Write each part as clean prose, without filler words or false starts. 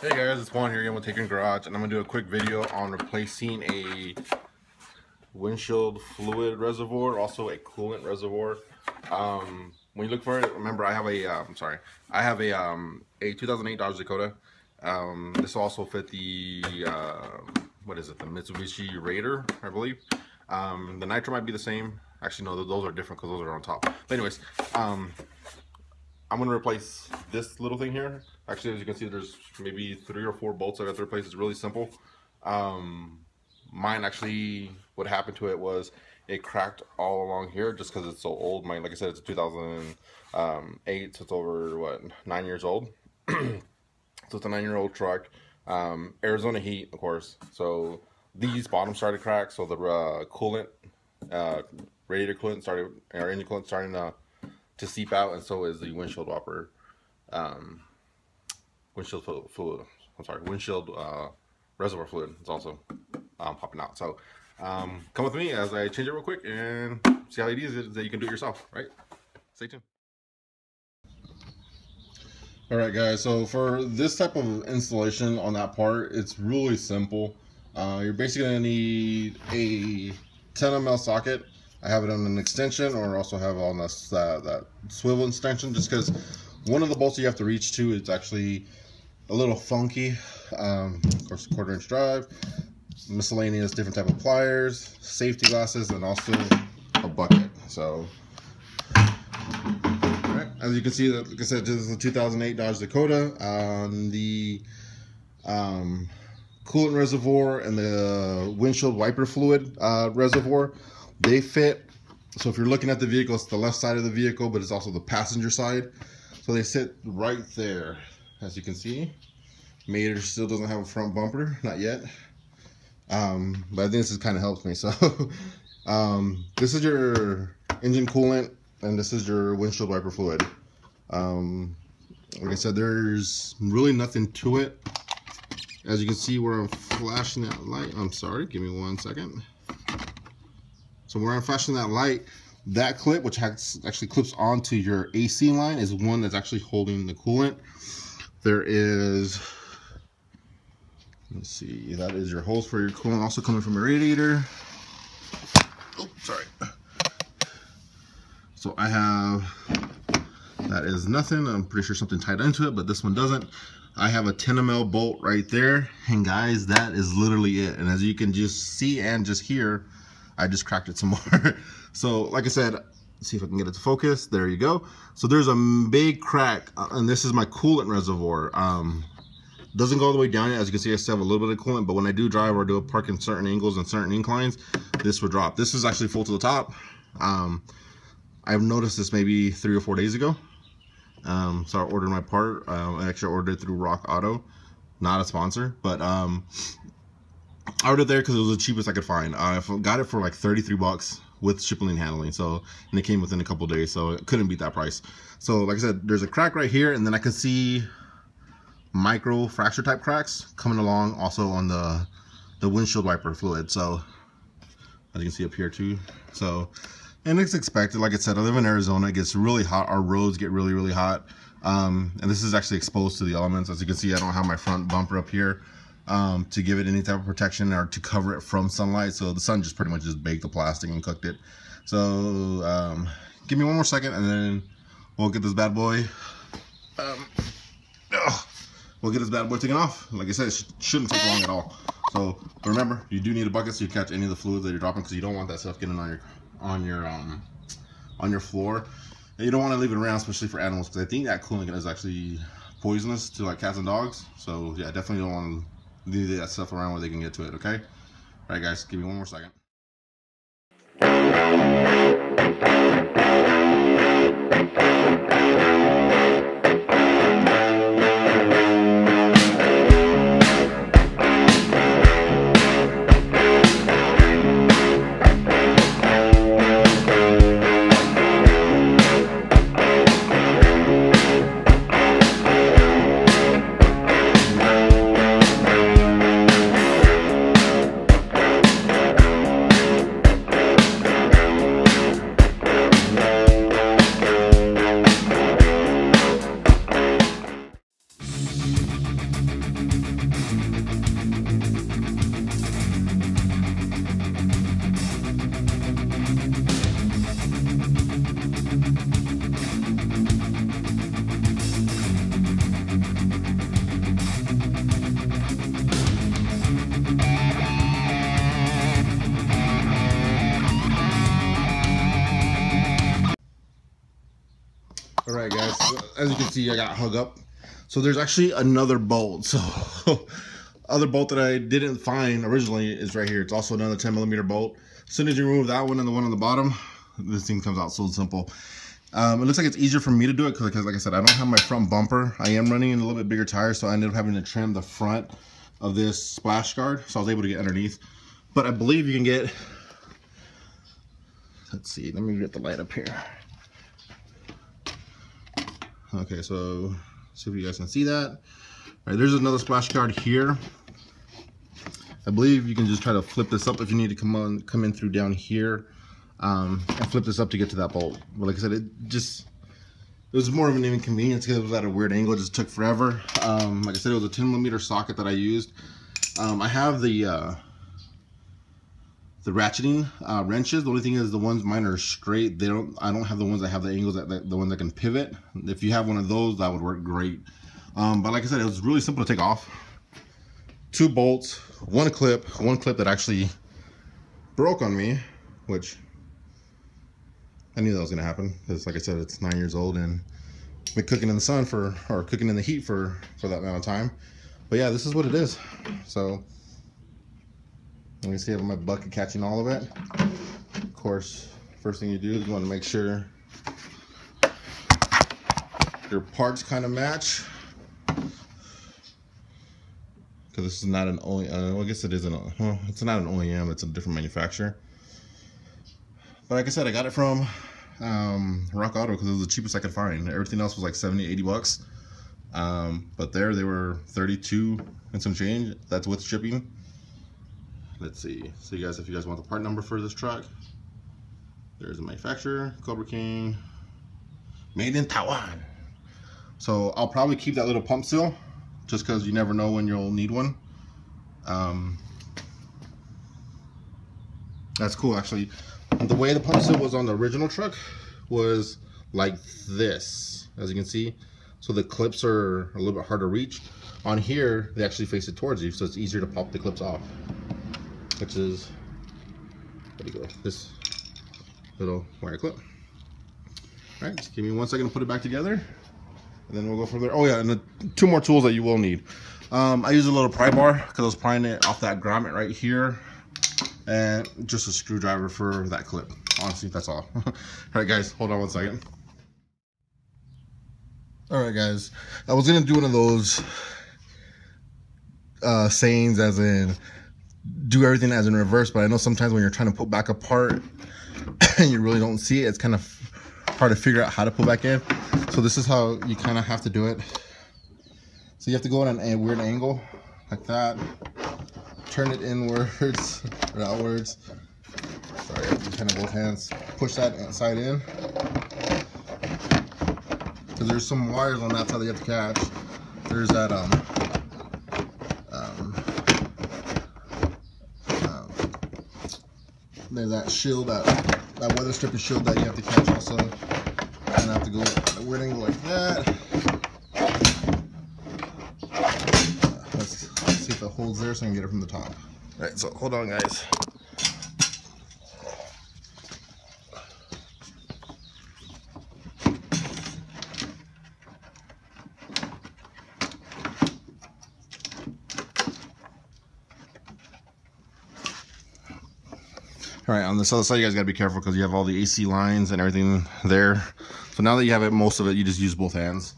Hey guys, it's Juan here again with Taking Garage, and I'm going to do a quick video on replacing a windshield fluid reservoir, also a coolant reservoir. When you look for it, remember I have a 2008 Dodge Dakota. This will also fit the what is it, the Mitsubishi Raider, I believe. The nitro might be the same. Actually, no, those are different because those are on top. But anyways, I'm going to replace this little thing here. Actually, as you can see, there's maybe 3 or 4 bolts I got to replace. It's really simple. Mine actually, what happened to it was it cracked all along here just because it's so old. Mine, like I said, it's a 2008, so it's over, what, 9 years old. So it's a 9-year-old truck. Arizona heat, of course. So these bottoms started to crack, so the coolant, radiator coolant started, or engine coolant starting to seep out, and so is the windshield wiper, windshield fluid. I'm sorry, windshield reservoir fluid is also popping out. So come with me as I change it real quick and see how easy it is that you can do it yourself, right? Stay tuned. All right, guys, so for this type of installation on that part, it's really simple. You're basically gonna need a 10 ml socket. I have it on an extension, or also have on this that swivel extension, just because one of the bolts you have to reach to is actually a little funky. Of course, a 1/4 inch drive, miscellaneous different type of pliers, safety glasses, and also a bucket. So, all right, as you can see, like I said, this is a 2008 Dodge Dakota. The coolant reservoir and the windshield wiper fluid reservoir, they fit. So if you're looking at the vehicle, it's the left side of the vehicle, but it's also the passenger side. So they sit right there, as you can see. Mater still doesn't have a front bumper, not yet. But I think this kind of helps me. So this is your engine coolant, and this is your windshield wiper fluid. Like I said, there's really nothing to it. As you can see where I'm flashing that light, I'm sorry, give me 1 second. So where I'm flashing that light, that clip, which actually clips onto your AC line, is one that's actually holding the coolant. There is, let's see, that is your hose for your coolant, also coming from a radiator. Oh, sorry. So I have, that is nothing. I'm pretty sure something tied into it, but this one doesn't. I have a 10 ml bolt right there, and guys, that is literally it. And as you can just see and just hear, I just cracked it some more. So like I said, let's see if I can get it to focus. There you go. So there's a big crack, and this is my coolant reservoir. Doesn't go all the way down yet. As you can see, I still have a little bit of coolant, but when I do drive or do a park in certain angles and certain inclines, this would drop. This is actually full to the top. I've noticed this maybe 3 or 4 days ago. So I ordered my part. I actually ordered it through Rockauto, not a sponsor, but I ordered there because it was the cheapest I could find. I got it for like 33 bucks with shipping and handling. So, and it came within a couple days, so it couldn't beat that price. So like I said, there's a crack right here, and then I can see micro fracture type cracks coming along also on the windshield wiper fluid. So as you can see up here too. So, and it's expected. Like I said, I live in Arizona. It gets really hot. Our roads get really, really hot. And this is actually exposed to the elements. As you can see, I don't have my front bumper up here to give it any type of protection or to cover it from sunlight. So the sun just pretty much just baked the plastic and cooked it. So give me 1 more second, and then we'll get this bad boy we'll get this bad boy taken off. Like I said, it shouldn't take long at all. So remember, you do need a bucket so you catch any of the fluids that you're dropping, because you don't want that stuff getting on your floor, and you don't want to leave it around, especially for animals, because I think that coolant is actually poisonous to like cats and dogs. So yeah, definitely don't want to leave that stuff around where they can get to it. Okay, all right guys, give me 1 more second. Alright guys, so as you can see I got hung up. So there's actually another bolt. So other bolt that I didn't find originally is right here. It's also another 10mm bolt. As soon as you remove that one and the one on the bottom, this thing comes out so simple. It looks like it's easier for me to do it because like I said, I don't have my front bumper. I am running in a little bit bigger tire, so I ended up having to trim the front of this splash guard, so I was able to get underneath. But I believe you can get, let's see, let me get the light up here. Okay, so see if you guys can see that. All right, there's another splash guard here. I believe you can just try to flip this up if you need to come in through down here, and flip this up to get to that bolt. But like I said, it was more of an inconvenience because it was at a weird angle. It just took forever. Like I said, it was a 10mm socket that I used. I have the ratcheting wrenches. The only thing is the ones mine are straight. I don't have the ones that have the angles the one that can pivot. If you have one of those, that would work great. But like I said, it was really simple to take off. 2 bolts, one clip that actually broke on me, which I knew that was gonna happen because like I said, it's 9 years old and been cooking in the sun or cooking in the heat for that amount of time. But yeah, this is what it is. So let me see if my bucket catching all of it. Of course, first thing you do is you want to make sure your parts kind of match. Because this is not an OEM, well, I guess it isn't, well, it's not an OEM, it's a different manufacturer. But like I said, I got it from Rockauto because it was the cheapest I could find. Everything else was like 70, 80 bucks. But there they were 32 and some change. That's with shipping. Let's see. So you guys, if you guys want the part number for this truck, there's a manufacturer, Cobra King, made in Taiwan. So I'll probably keep that little pump seal just because you never know when you'll need one. That's cool actually. The way the pump seal was on the original truck was like this, as you can see. So the clips are a little bit hard to reach. On here, they actually face it towards you, so it's easier to pop the clips off. Which is, where do you go? This little wire clip. All right, just give me 1 second to put it back together, and then we'll go from there. Oh yeah, and the 2 more tools that you will need. I use a little pry bar because I was prying it off that grommet right here, and just a screwdriver for that clip. Honestly, that's all. All right, guys, hold on 1 second. All right, guys, I was gonna do one of those sayings as in do everything as in reverse, but I know sometimes when you're trying to put back apart and you really don't see it, it's kind of hard to figure out how to put back in. So this is how you kind of have to do it. So you have to go at a weird angle like that, turn it inwards or outwards. Sorry, I have to kind of both hands push that side in because there's some wires on that side that you have to catch. There's that there's that shield, that weather stripping shield that you have to catch also. And I have to go at a weird angle like that. Let's see if it holds there so I can get it from the top. All right, so hold on, guys. All right, on this other side, you guys gotta be careful because you have all the AC lines and everything there. So now that you have it, most of it, you just use both hands.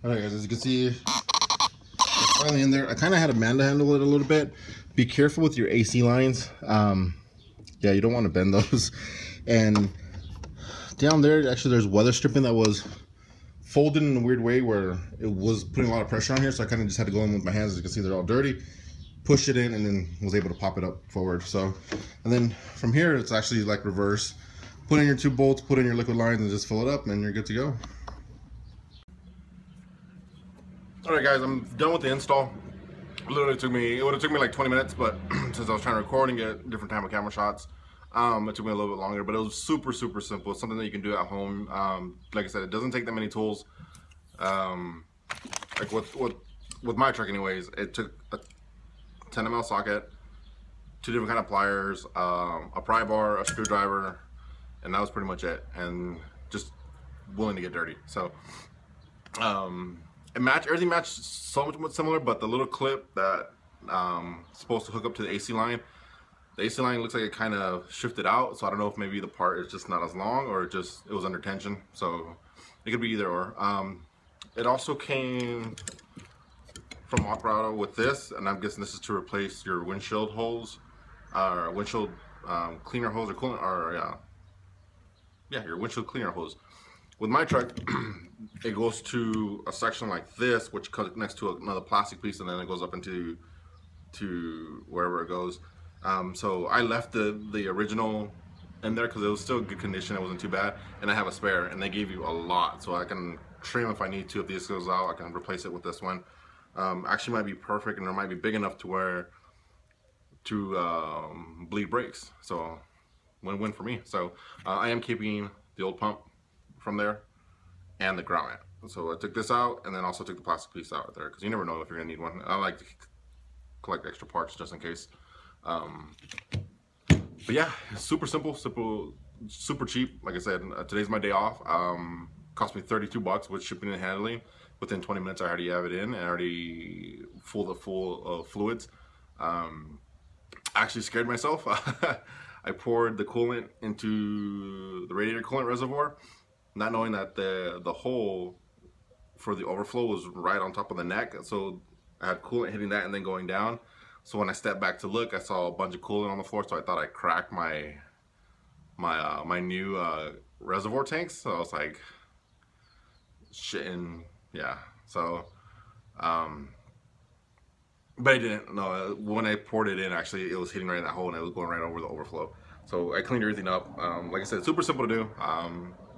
All right, guys, as you can see, it's finally in there. I kind of had to manhandle it a little bit. Be careful with your AC lines. Yeah, you don't want to bend those. And down there, actually, there's weather stripping that was folded in a weird way where it was putting a lot of pressure on here, so I kind of just had to go in with my hands. As you can see, they're all dirty. Push it in and then was able to pop it up forward. So, and then from here, it's actually like reverse. Put in your 2 bolts, put in your liquid lines, and just fill it up, and you're good to go. All right, guys, I'm done with the install. It would have took me like 20 minutes, but since I was trying to record and get different type of camera shots, it took me a little bit longer, but it was super simple. It's something that you can do at home. Like I said, it doesn't take that many tools. Like with my truck anyways, it took a 10mm socket, 2 different kind of pliers, a pry bar, a screwdriver, and that was pretty much it. And just willing to get dirty. So everything matched so much similar, but the little clip that supposed to hook up to the AC line, looks like it kind of shifted out. So I don't know if maybe the part is just not as long, or it was under tension. So it could be either or. It also came from Rockauto with this, and I'm guessing this is to replace your windshield hose, or windshield cleaner hose, or coolant, or your windshield cleaner hose. With my truck, it goes to a section like this, which connects to another plastic piece, and then it goes up into wherever it goes. So I left the original in there because it was still in good condition. It wasn't too bad, and I have a spare, and they gave you a lot, so I can trim if I need to. If this goes out, I can replace it with this one. Actually might be perfect, and it might be big enough to bleed brakes. So win-win for me. So I am keeping the old pump from there and the grommet. So I took this out, and then also took the plastic piece out there, because you never know if you're gonna need one. I like to collect extra parts just in case. But yeah, super simple, super cheap. Like I said, today's my day off. Cost me $32 with shipping and handling. Within 20 minutes, I already have it in, and I already full of fluids. I actually scared myself. I poured the coolant into the radiator coolant reservoir, not knowing that the hole for the overflow was right on top of the neck. So I had coolant hitting that and then going down. So when I stepped back to look, I saw a bunch of coolant on the floor. So I thought I cracked my new reservoir tanks. So I was like, shit, and yeah. So, but I didn't. No, when I poured it in, actually, it was hitting right in that hole, and it was going right over the overflow. So I cleaned everything up. Like I said, super simple to do.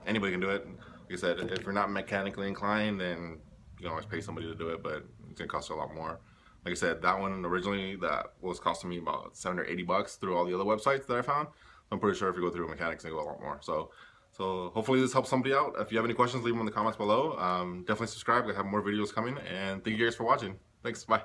Anybody can do it. Like I said, if you're not mechanically inclined, then you can always pay somebody to do it, but it's gonna cost you a lot more. Like I said, that one originally, that was costing me about $70 or $80 through all the other websites that I found. I'm pretty sure if you go through a mechanic, it's gonna go a lot more. So hopefully this helps somebody out. If you have any questions, leave them in the comments below. Definitely subscribe. I have more videos coming, and thank you guys for watching. Thanks, bye.